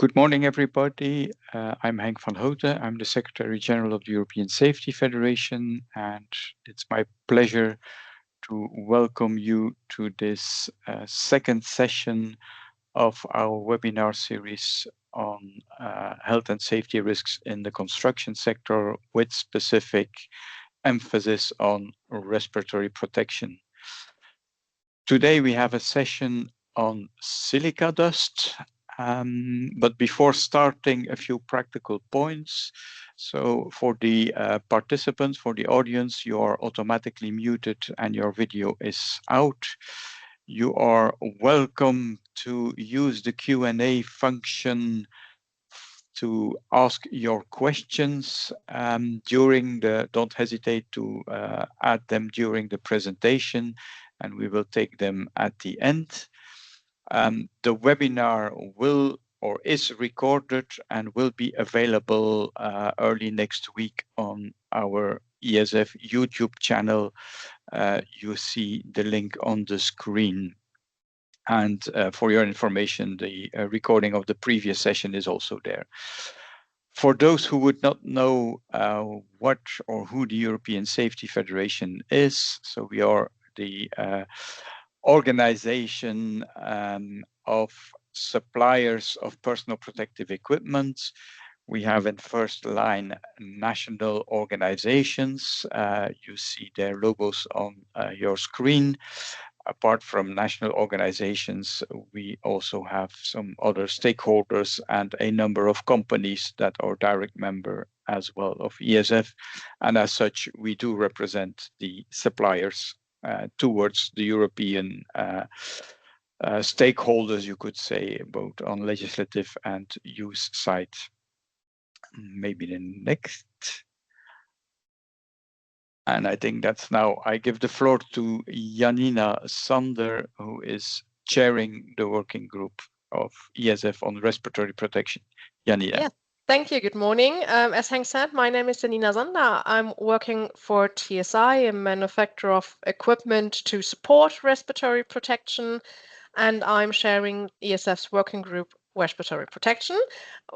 Good morning, everybody. I'm Henk van Houten. I'm the Secretary General of the European Safety Federation, and it's my pleasure to welcome you to this second session of our webinar series on health and safety risks in the construction sector, with specific emphasis on respiratory protection. Today we have a session on silica dust. But before starting, a few practical points. So for the participants, for the audience, you are automatically muted and your video is out. You are welcome to use the Q&A function to ask your questions don't hesitate to add them during the presentation, and we will take them at the end. The webinar is recorded and will be available early next week on our ESF YouTube channel. You see the link on the screen. And for your information, the recording of the previous session is also there. For those who would not know what or who the European Safety Federation is, so we are the organization of suppliers of personal protective equipment. We have in first line national organizations. You see their logos on your screen. Apart from national organizations, we also have some other stakeholders and a number of companies that are direct member as well of ESF. And as such, we do represent the suppliers towards the European stakeholders, you could say, both on legislative and use side. Maybe the next. And I think that's now, I give the floor to Janina Sander, who is chairing the working group of ESF on respiratory protection. Janina. Yeah. Thank you. Good morning. As Henk said, my name is Janina Sander. I'm working for TSI, a manufacturer of equipment to support respiratory protection, and I'm sharing ESF's working group respiratory protection.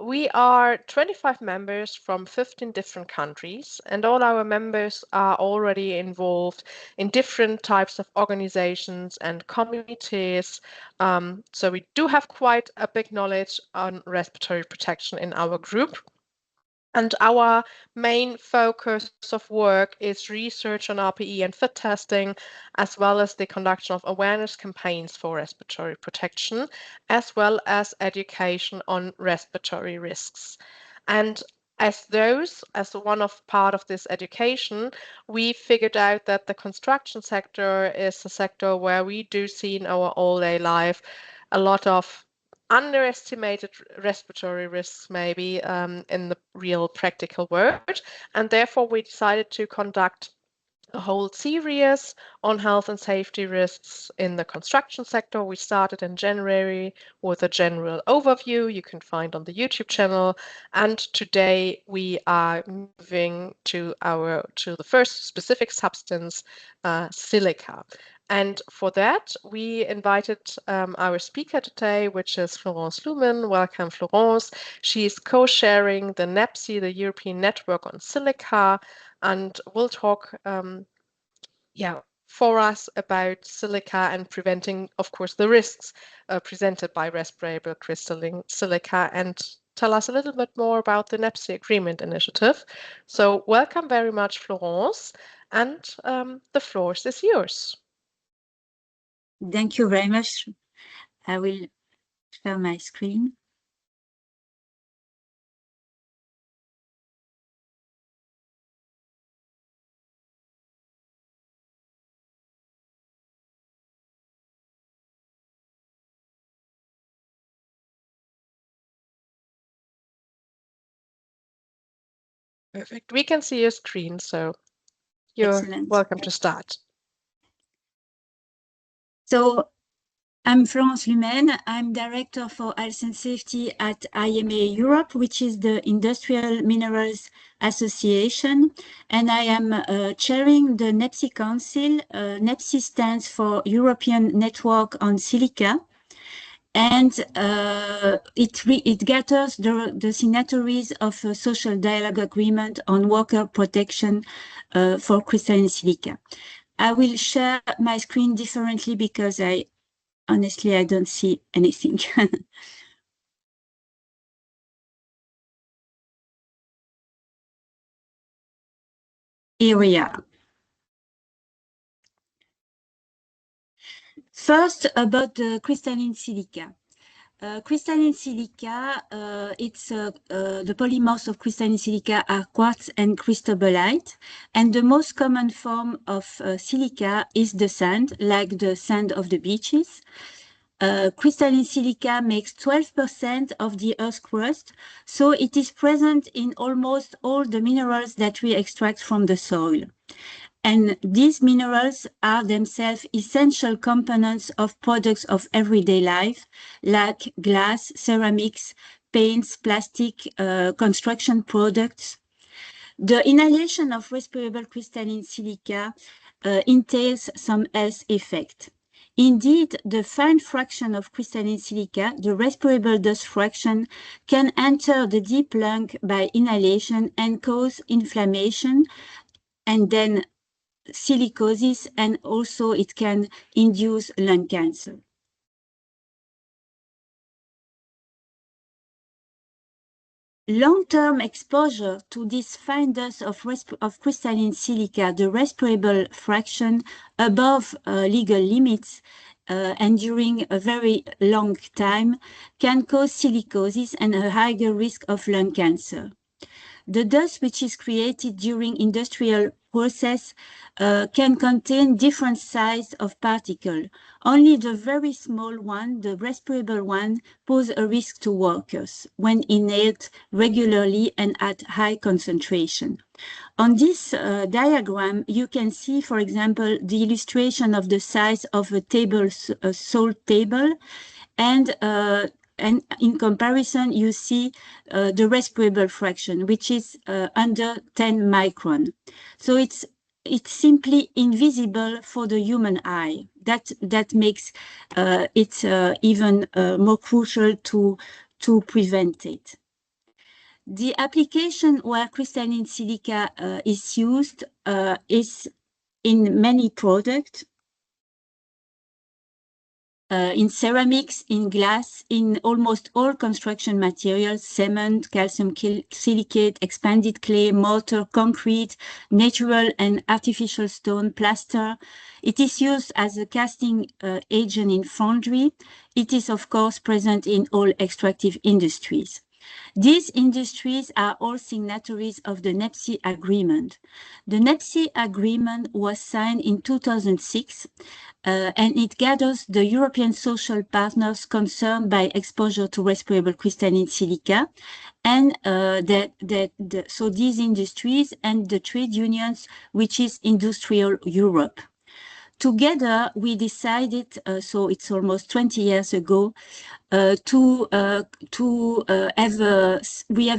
We are 25 members from 15 different countries, and all our members are already involved in different types of organizations and committees. So we do have quite a big knowledge on respiratory protection in our group. And our main focus of work is research on RPE and fit testing, as well as the conduction of awareness campaigns for respiratory protection, as well as education on respiratory risks. And as one of part of this education, we figured out that the construction sector is a sector where we do see in our all-day life a lot of underestimated respiratory risks maybe in the real practical world, and therefore we decided to conduct a whole series on health and safety risks in the construction sector. We started in January with a general overview you can find on the YouTube channel, and today we are moving to the first specific substance, silica. And for that, we invited our speaker today, which is Florence Lumen. Welcome, Florence. She is co-sharing the NEPSI, the European Network on Silica, and will talk for us about silica and preventing, of course, the risks presented by respirable crystalline silica, and tell us a little bit more about the NEPSI Agreement Initiative. So welcome very much, Florence, and the floor is yours. Thank you very much. I will share my screen. Perfect. We can see your screen, so you're Excellent. Welcome to start. So I'm Florence Lumen. I'm Director for Health and Safety at IMA Europe, which is the Industrial Minerals Association, and I am chairing the NEPSI Council. NEPSI stands for European Network on Silica, and it gathers the signatories of a social dialogue agreement on worker protection for crystalline silica. I will share my screen differently because honestly, I don't see anything. Here we are. First, about the crystalline silica. Crystalline silica, the polymorphs of crystalline silica are quartz and cristobalite, and the most common form of silica is the sand, like the sand of the beaches. Crystalline silica makes 12% of the Earth's crust, so it is present in almost all the minerals that we extract from the soil. And these minerals are themselves essential components of products of everyday life, like glass, ceramics, paints, plastic, construction products. The inhalation of respirable crystalline silica entails some health effect. Indeed, the fine fraction of crystalline silica, the respirable dust fraction, can enter the deep lung by inhalation and cause inflammation, and then silicosis, and also it can induce lung cancer. Long-term exposure to this fine dust of crystalline silica, the respirable fraction above legal limits and during a very long time, can cause silicosis and a higher risk of lung cancer. The dust which is created during industrial process can contain different size of particle. Only the very small one, the respirable one, pose a risk to workers when inhaled regularly and at high concentration. On this diagram, you can see, for example, the illustration of the size of a salt table, and in comparison, you see the respirable fraction, which is under 10 micron. So it's simply invisible for the human eye. That makes it even more crucial to prevent it. The application where crystalline silica is used is in many products. In ceramics, in glass, in almost all construction materials, cement, calcium silicate, expanded clay, mortar, concrete, natural and artificial stone, plaster. It is used as a casting agent in foundry. It is, of course, present in all extractive industries. These industries are all signatories of the NEPSI agreement. The NEPSI agreement was signed in 2006, and it gathers the European social partners concerned by exposure to respirable crystalline silica, and so these industries and the trade unions, which is Industrial Europe. Together, we decided, so it's almost 20 years ago, we have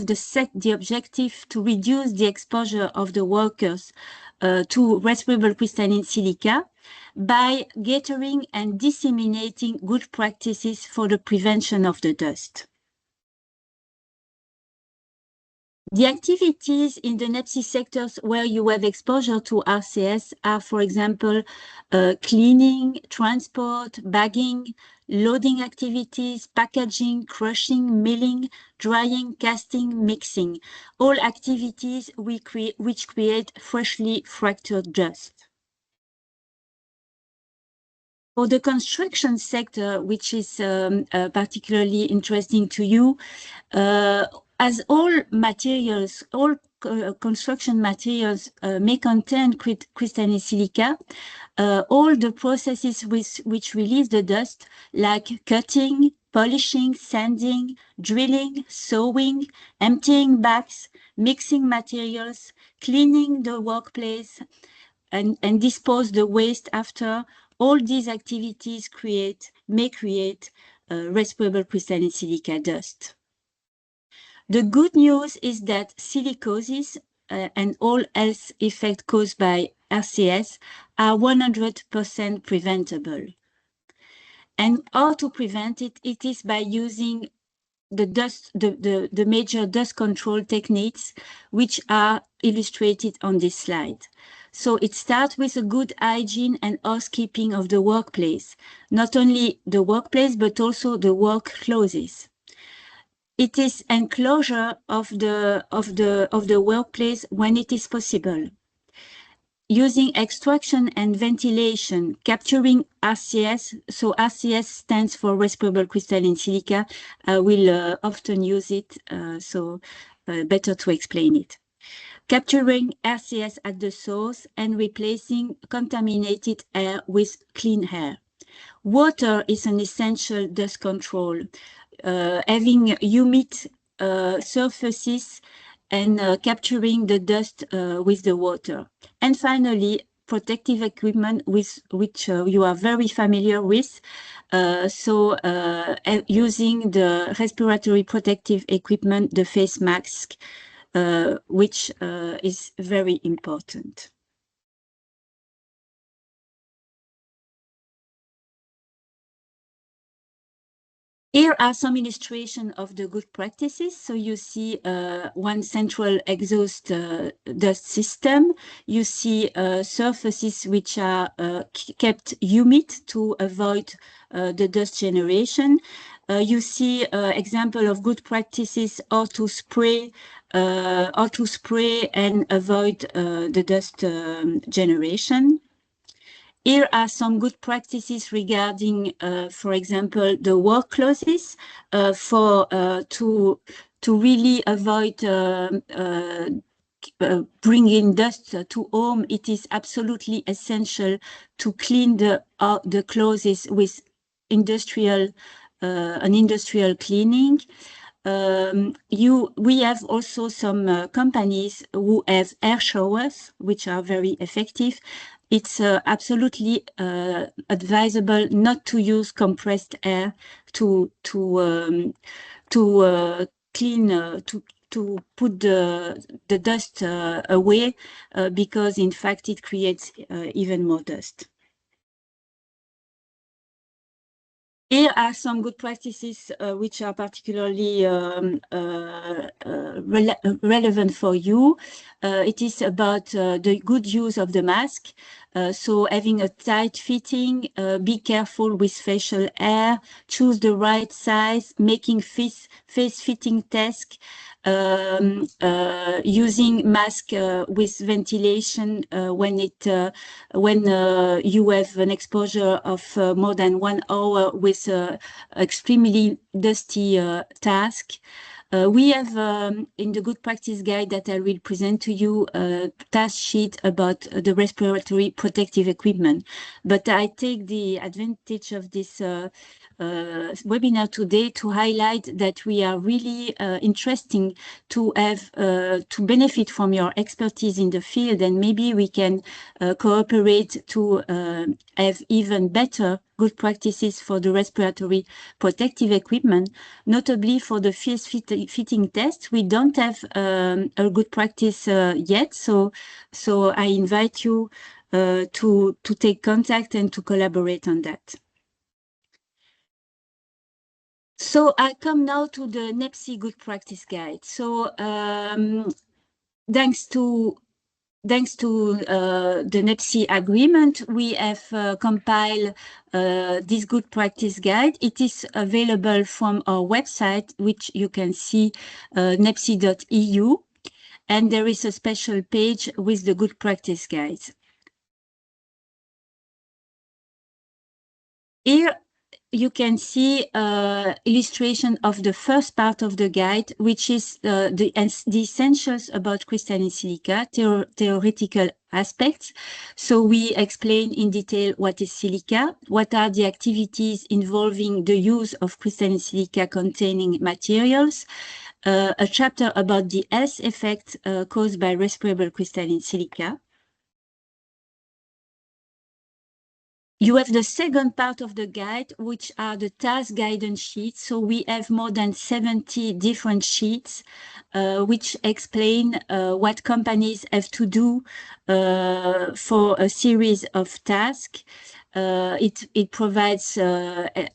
the objective to reduce the exposure of the workers to respirable crystalline silica by gathering and disseminating good practices for the prevention of the dust. The activities in the NEPSI sectors where you have exposure to RCS are, for example, cleaning, transport, bagging, loading activities, packaging, crushing, milling, drying, casting, mixing, all activities which create freshly fractured dust. For the construction sector, which is particularly interesting to you, as all materials, all construction materials may contain crystalline silica, all the processes which release the dust, like cutting, polishing, sanding, drilling, sewing, emptying bags, mixing materials, cleaning the workplace, and dispose the waste after, all these activities may create respirable crystalline silica dust. The good news is that silicosis and all health effects caused by RCS are 100% preventable. And how to prevent it? It is by using the major dust control techniques, which are illustrated on this slide. So it starts with a good hygiene and housekeeping of the workplace, not only the workplace, but also the work clothes. It is enclosure of the workplace when it is possible. Using extraction and ventilation, capturing RCS. So RCS stands for respirable crystalline silica. I will often use it, so better to explain it. Capturing RCS at the source and replacing contaminated air with clean air. Water is an essential dust control. Having humid surfaces and capturing the dust with the water. And finally, protective equipment with which you are very familiar with. Using the respiratory protective equipment, the face mask, which is very important. Here are some illustrations of the good practices. So you see one central exhaust dust system. You see surfaces which are kept humid to avoid the dust generation. You see example of good practices how to spray and avoid the dust generation. Here are some good practices regarding, for example, the work clothes to really avoid bringing dust to home. It is absolutely essential to clean the clothes with an industrial cleaning. We have also some companies who have air showers, which are very effective. It's absolutely advisable not to use compressed air to put the dust away, because in fact it creates even more dust. Here are some good practices which are particularly relevant for you. It is about the good use of the mask. So having a tight fitting, be careful with facial hair, choose the right size, making face fitting tests, using mask with ventilation when you have an exposure of more than 1 hour with extremely dusty task. We have in the good practice guide that I will present to you a task sheet about the respiratory protective equipment. But I take the advantage of this webinar today to highlight that we are really interesting to have to benefit from your expertise in the field, and maybe we can cooperate to have even better good practices for the respiratory protective equipment, notably for the face fitting test. We don't have a good practice yet, so I invite you to take contact and to collaborate on that. So I come now to the NEPSI Good Practice Guide. So thanks to the NEPSI agreement, we have compiled this Good Practice Guide. It is available from our website, which you can see, nepsi.eu, and there is a special page with the Good Practice Guides. Here you can see illustration of the first part of the guide, which is the essentials about crystalline silica, theoretical aspects. So we explain in detail what is silica, what are the activities involving the use of crystalline silica containing materials, a chapter about the health effects caused by respirable crystalline silica. You have the second part of the guide, which are the task guidance sheets. So we have more than 70 different sheets, which explain what companies have to do for a series of tasks. It provides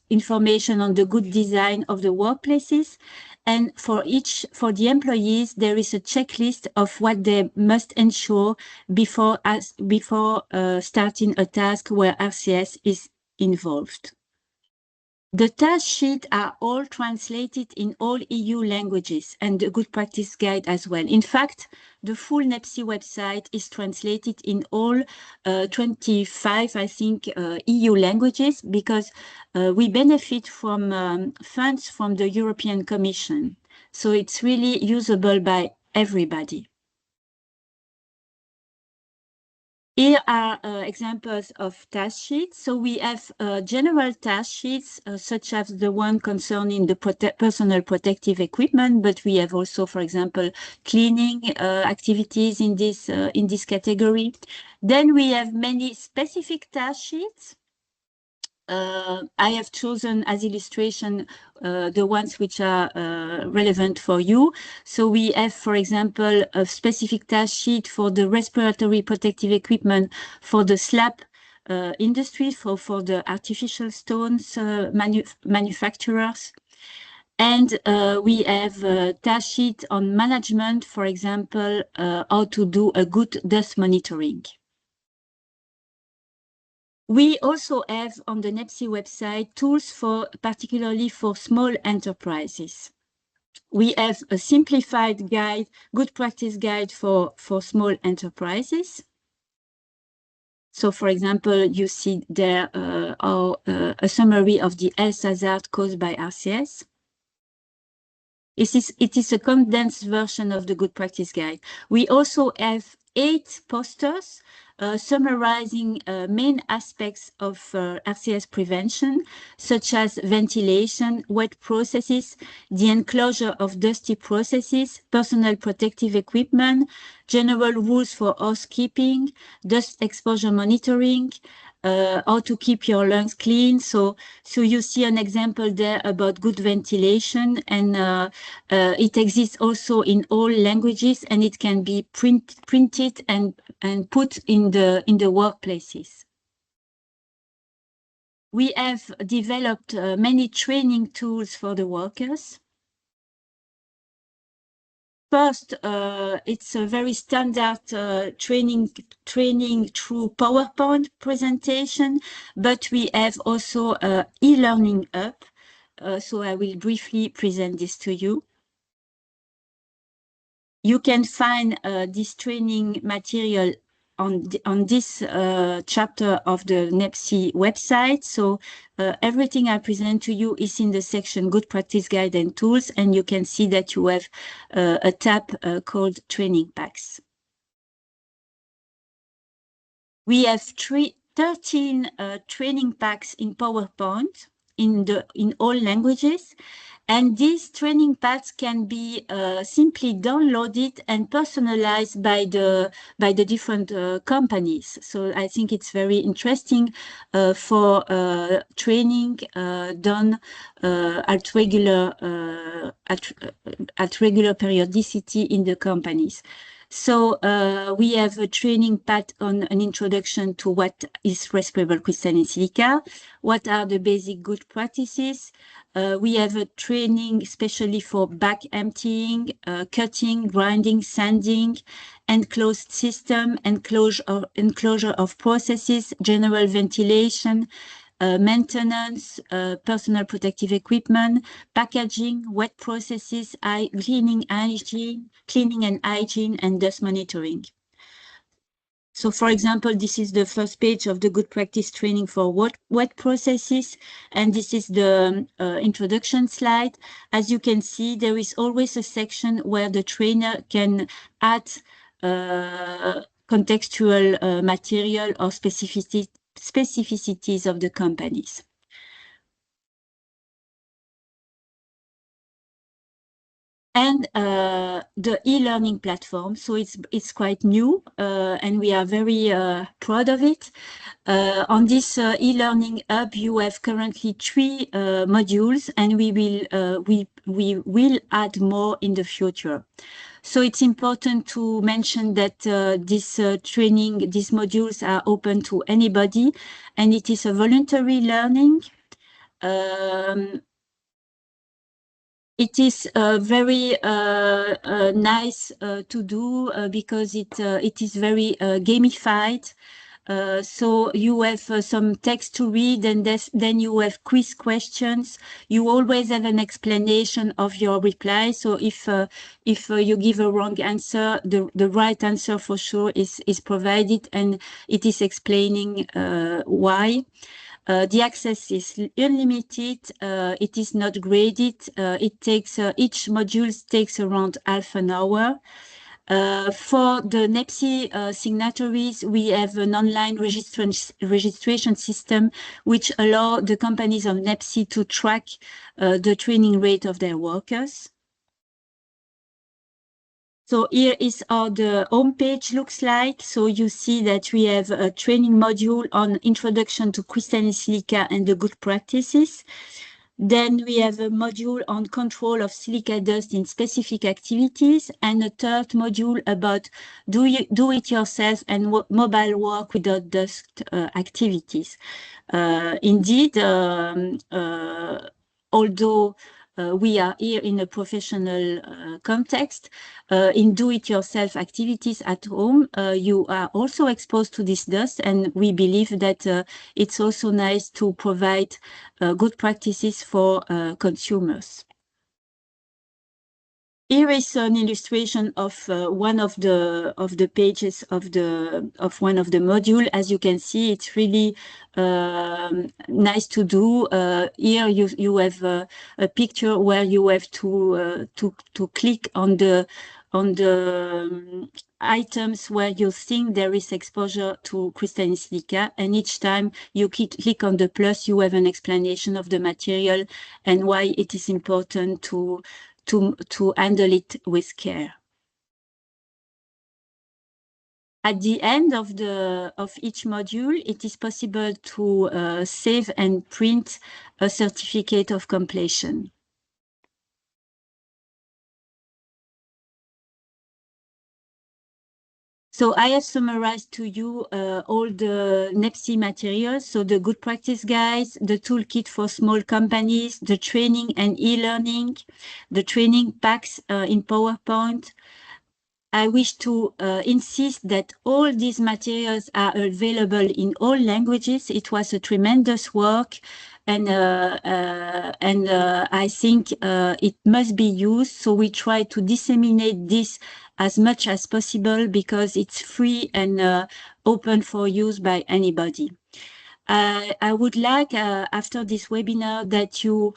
information on the good design of the workplaces. And for the employees, there is a checklist of what they must ensure before starting a task where RCS is involved. The task sheets are all translated in all EU languages and the good practice guide as well. In fact, the full NEPSI website is translated in all 25, I think, EU languages because we benefit from funds from the European Commission. So it's really usable by everybody. Here are examples of task sheets. So we have general task sheets, such as the one concerning the personal protective equipment, but we have also, for example, cleaning activities in this category. Then we have many specific task sheets. I have chosen as illustration the ones which are relevant for you. So we have, for example, a specific task sheet for the respiratory protective equipment for the slab industry, for the artificial stones manufacturers. And we have a task sheet on management, for example, how to do a good dust monitoring. We also have on the NEPSI website tools particularly for small enterprises. We have a simplified guide, good practice guide for small enterprises. So, for example, you see there a summary of the health hazard caused by RCS. It is a condensed version of the good practice guide. We also have 8 posters summarizing main aspects of RCS prevention, such as ventilation, wet processes, the enclosure of dusty processes, personal protective equipment, general rules for housekeeping, dust exposure monitoring, how to keep your lungs clean. So you see an example there about good ventilation, and it exists also in all languages, and it can be printed and put in the workplaces. We have developed many training tools for the workers. First, it's a very standard training through PowerPoint presentation, but we have also e-learning app. So I will briefly present this to you. You can find this training material on this chapter of the NEPSI website. So everything I present to you is in the section Good Practice Guide and Tools, and you can see that you have a tab called Training Packs. We have 13 training packs in PowerPoint in all languages. And these training packs can be simply downloaded and personalized by the different companies. So I think it's very interesting for training done at regular periodicity in the companies. So we have a training pack on an introduction to what is respirable crystalline silica, what are the basic good practices. We have a training especially for back emptying, cutting, grinding, sanding, enclosed system, enclosure of processes, general ventilation, maintenance, personal protective equipment, packaging, wet processes, cleaning and hygiene, and dust monitoring. So, for example, this is the first page of the good practice training for wet processes, and this is the introduction slide. As you can see, there is always a section where the trainer can add contextual material or specificities of the companies. and the e-learning platform. So it's quite new, and we are very proud of it. On this e-learning hub, you have currently 3 modules, and we will add more in the future. So it's important to mention that these modules are open to anybody, and it is a voluntary learning. It is very nice to do because it is very gamified. So you have some text to read, and then you have quiz questions. You always have an explanation of your reply. So if you give a wrong answer, the right answer for sure is provided, and it is explaining why. The access is unlimited. It is not graded. Each module takes around half an hour. For the NEPSI signatories, we have an online registration system which allows the companies of NEPSI to track the training rate of their workers. So here is how the homepage looks like. So you see that we have a training module on introduction to crystalline silica and the good practices. Then we have a module on control of silica dust in specific activities, and a third module about do it yourself and mobile work without dust activities. Indeed, although we are here in a professional context, in do-it-yourself activities at home, you are also exposed to this dust, and we believe that it's also nice to provide good practices for consumers. Here is an illustration of one of the pages of one of the module. As you can see, it's really nice to do. Here you have a picture where you have to click on the items where you think there is exposure to crystalline silica, and each time you click on the plus, you have an explanation of the material and why it is important to handle it with care. At the end of each module, it is possible to save and print a certificate of completion. So I have summarized to you all the NEPSI materials, so the good practice guides, the toolkit for small companies, the training and e-learning, the training packs in PowerPoint. I wish to insist that all these materials are available in all languages. It was a tremendous work, and I think it must be used. So we try to disseminate this as much as possible because it's free and open for use by anybody. I would like after this webinar that you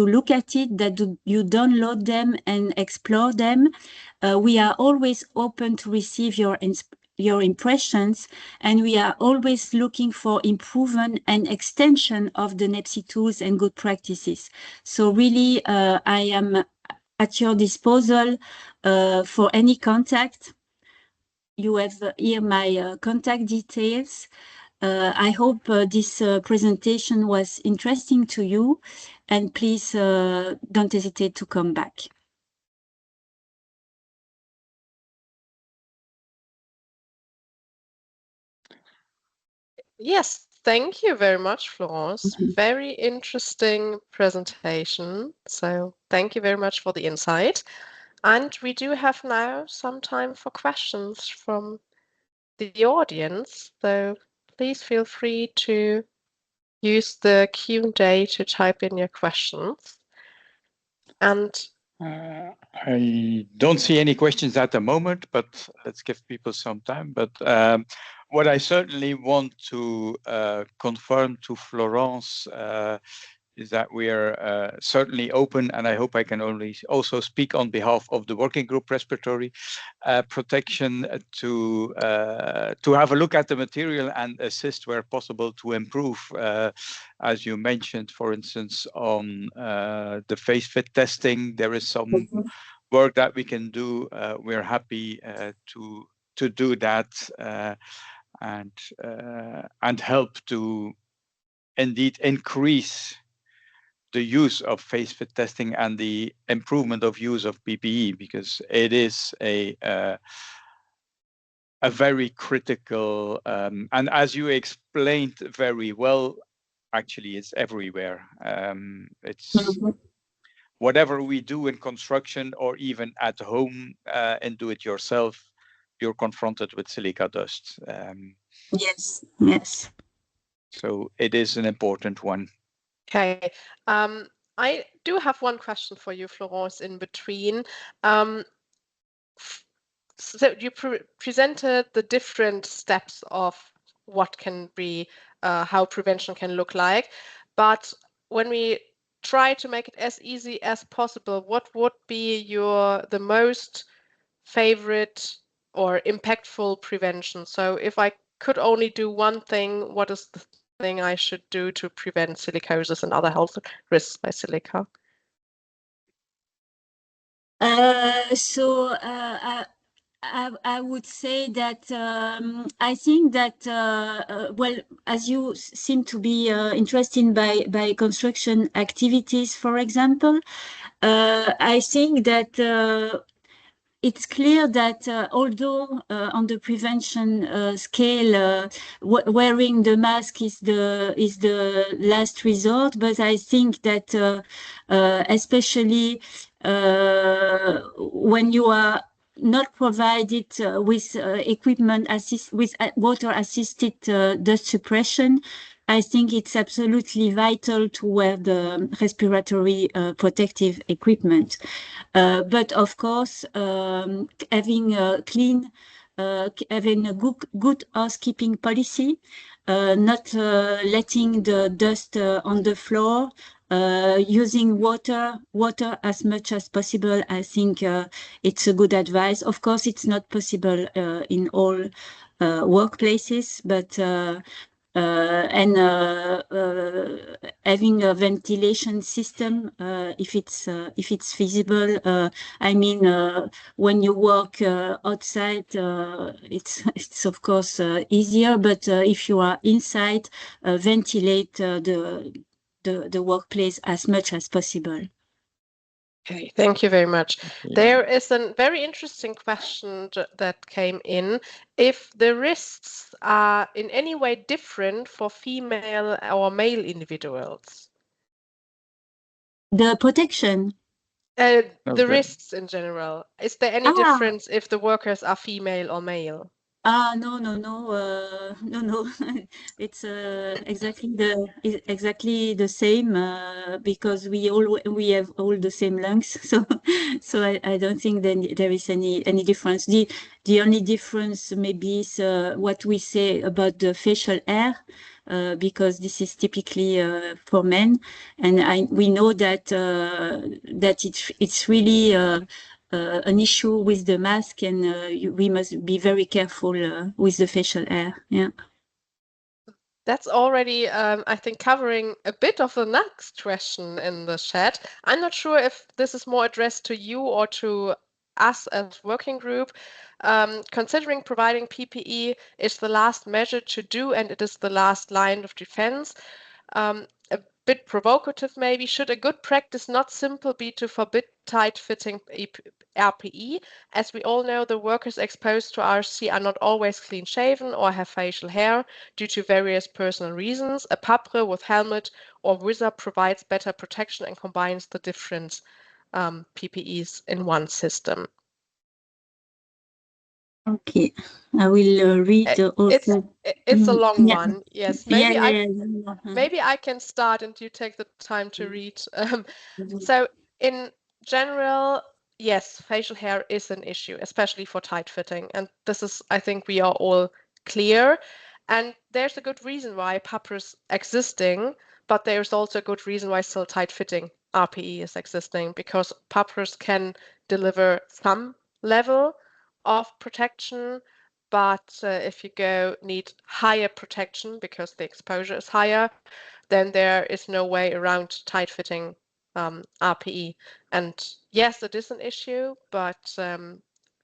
look at it, that you download them and explore them. We are always open to receive your impressions, and we are always looking for improvement and extension of the NEPSI tools and good practices. So really, I am at your disposal for any contact. You have here my contact details. I hope this presentation was interesting to you, and please don't hesitate to come back. Yes, thank you very much, Florence. Very interesting presentation. So thank you very much for the insight. And we do have now some time for questions from the audience. So please feel free to use the Q&A to type in your questions. And I don't see any questions at the moment, but let's give people some time. But what I certainly want to confirm to Florence is that we are certainly open, and I hope I can only also speak on behalf of the working group respiratory protection to have a look at the material and assist where possible to improve, as you mentioned, for instance, on the face fit testing. There is some work that we can do. We're happy to do that and help to indeed increase the use of face fit testing and the improvement of use of PPE, because it is a very critical, and as you explained very well, actually it's everywhere. It's whatever we do in construction or even at home and do it yourself, you're confronted with silica dust. Yes, yes. So it is an important one. Okay. I do have one question for you, Florence, in between. So you presented the different steps of what can be, how prevention can look like. But when we try to make it as easy as possible, what would be the most favorite or impactful prevention? So if I could only do one thing, what is the thing I should do to prevent silicosis and other health risks by silica? I would say that I think that well, as you seem to be interested by construction activities, for example, I think that it's clear that although on the prevention scale, wearing the mask is the last resort, but I think that especially when you are not provided with equipment with water assisted dust suppression, I think it's absolutely vital to wear the respiratory protective equipment. But of course, having a clean, having a good housekeeping policy, not letting the dust on the floor, using water as much as possible. I think it's a good advice. Of course, it's not possible in all workplaces, but having a ventilation system if it's feasible. I mean, when you work outside, it's of course easier, but if you are inside, ventilate the workplace as much as possible. Okay, thank you very much. Yeah. There is a very interesting question that came in. If the risks are in any way different for female or male individuals? The protection? The risks in general. Is there any difference if the workers are female or male? No. It's exactly the same because we have all the same lungs. So I don't think there is any difference. The only difference maybe is what we say about the facial hair, because this is typically for men, and we know that it's really an issue with the mask, and we must be very careful with the facial hair. Yeah. That's already, I think, covering a bit of the next question in the chat. I'm not sure if this is more addressed to you or to us as working group. Considering providing PPE is the last measure to do, and it is the last line of defense. A bit provocative maybe, should a good practice not simply be to forbid tight-fitting RPE? As we all know, the workers exposed to RC are not always clean-shaven or have facial hair due to various personal reasons. A papre with helmet or visor provides better protection and combines the different PPEs in one system. Okay, I will read also. It's a long one. Yes, maybe maybe I can start and you take the time to read. So in general, yes, facial hair is an issue, especially for tight fitting, and this is, I think, we are all clear. And there's a good reason why papers existing, but there's also a good reason why still tight-fitting RPE is existing, because puppers can deliver some level of protection, but if you need higher protection because the exposure is higher, then there is no way around tight-fitting RPE. And yes, it is an issue, but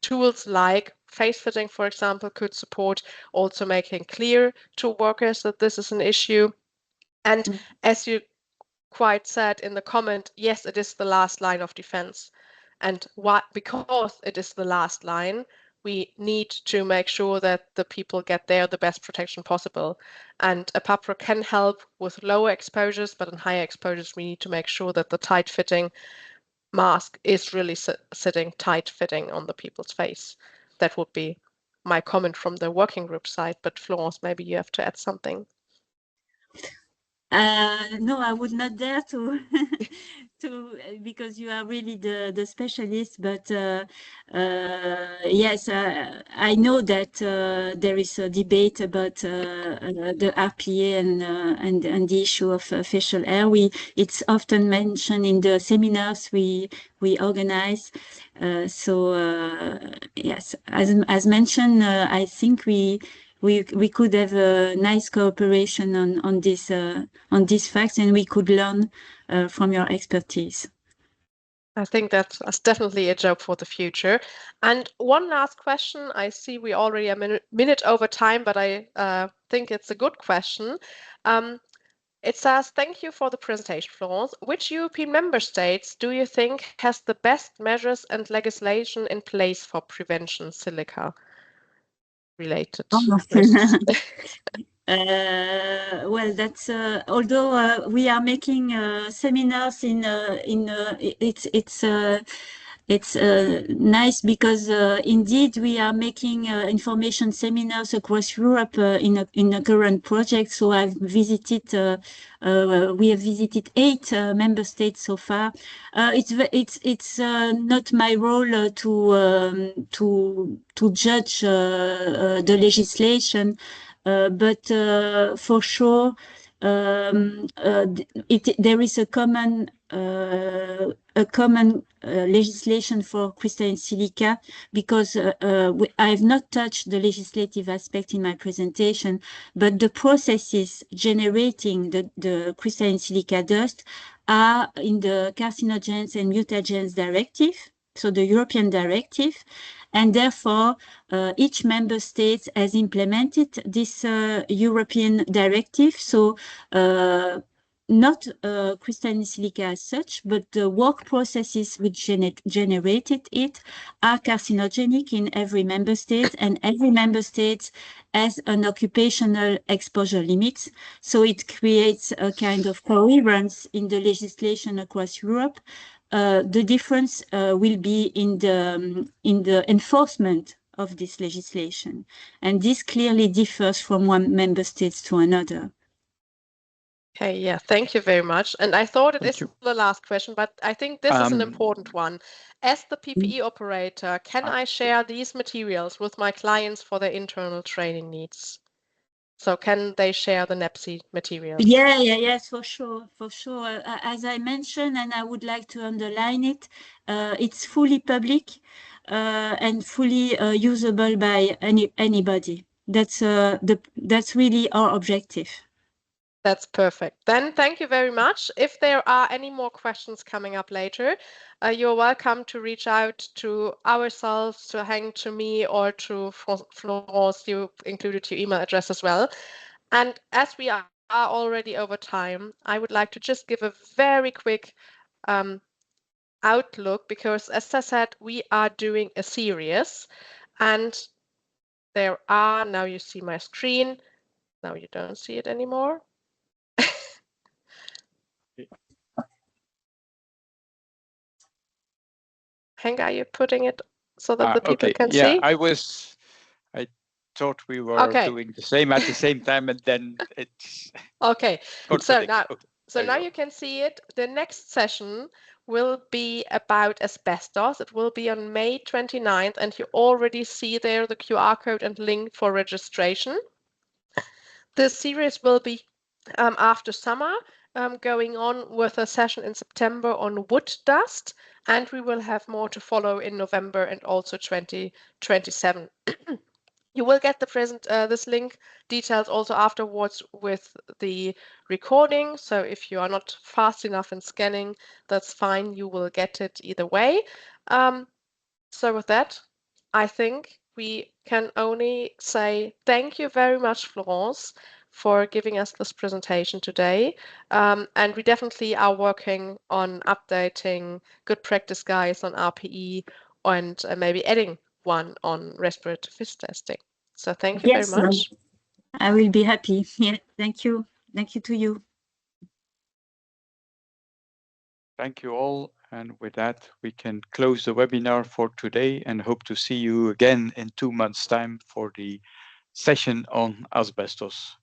tools like face fitting, for example, could support also making clear to workers that this is an issue. And as you quite said in the comment, yes, it is the last line of defense. And why? Because it is the last line, we need to make sure that the people get there the best protection possible. And a pupper can help with lower exposures, but in higher exposures, we need to make sure that the tight fitting mask is really sitting tight fitting on the people's face. That would be my comment from the working group side. But Florence, maybe you have to add something. No, I would not dare to, because you are really the specialist. But yes, I know that there is a debate about the RPA and the issue of facial hair. It's often mentioned in the seminars we organize. Yes, as mentioned, I think we could have a nice cooperation on these facts, and we could learn from your expertise. I think that's definitely a job for the future. And one last question. I see we already a minute over time, but I think it's a good question. It says, thank you for the presentation, Florence. Which European member states do you think has the best measures and legislation in place for prevention silica related risks? Well, that's although we are making seminars it's nice because indeed we are making information seminars across Europe in a current project. So we have visited 8 member states so far. It's not my role to judge the legislation. But for sure, there is a common legislation for crystalline silica, because I have not touched the legislative aspect in my presentation, but the processes generating the crystalline silica dust are in the carcinogens and mutagens directive, so the European directive. And therefore, each member state has implemented this European directive. So not crystalline silica as such, but the work processes which generated it are carcinogenic in every member state, and every member state has an occupational exposure limit. So it creates a kind of coherence in the legislation across Europe. The difference will be in the enforcement of this legislation, and this clearly differs from one member state to another. Okay, yeah, thank you very much. And I thought it is the last question, but I think this is an important one. As the PPE operator, can I share these materials with my clients for their internal training needs? So can they share the NEPSI materials? Yes, for sure. As I mentioned, and I would like to underline it, it's fully public and fully usable by anybody. That's really our objective. That's perfect. Then thank you very much. If there are any more questions coming up later, you're welcome to reach out to ourselves, to Hank, to me, or to Florence. You included your email address as well. And as we are already over time, I would like to just give a very quick outlook, because as I said, we are doing a series, and there are, now you see my screen, now you don't see it anymore. Hank, are you putting it so that the people can see? I thought we were doing the same at the same time, and then it's okay. So now you can see it. The next session will be about asbestos. It will be on May 29th, and you already see there the QR code and link for registration. This series will be after summer, going on with a session in September on wood dust, and we will have more to follow in November and also 2027. You will get this link details also afterwards with the recording. So if you are not fast enough in scanning, that's fine. You will get it either way. So with that, I think we can only say thank you very much, Florence, for giving us this presentation today. And we definitely are working on updating good practice guides on RPE and maybe adding one on respiratory fist testing. So thank you very much. I will be happy. Yeah, thank you. Thank you to you. Thank you all. And with that, we can close the webinar for today and hope to see you again in 2 months' time for the session on asbestos.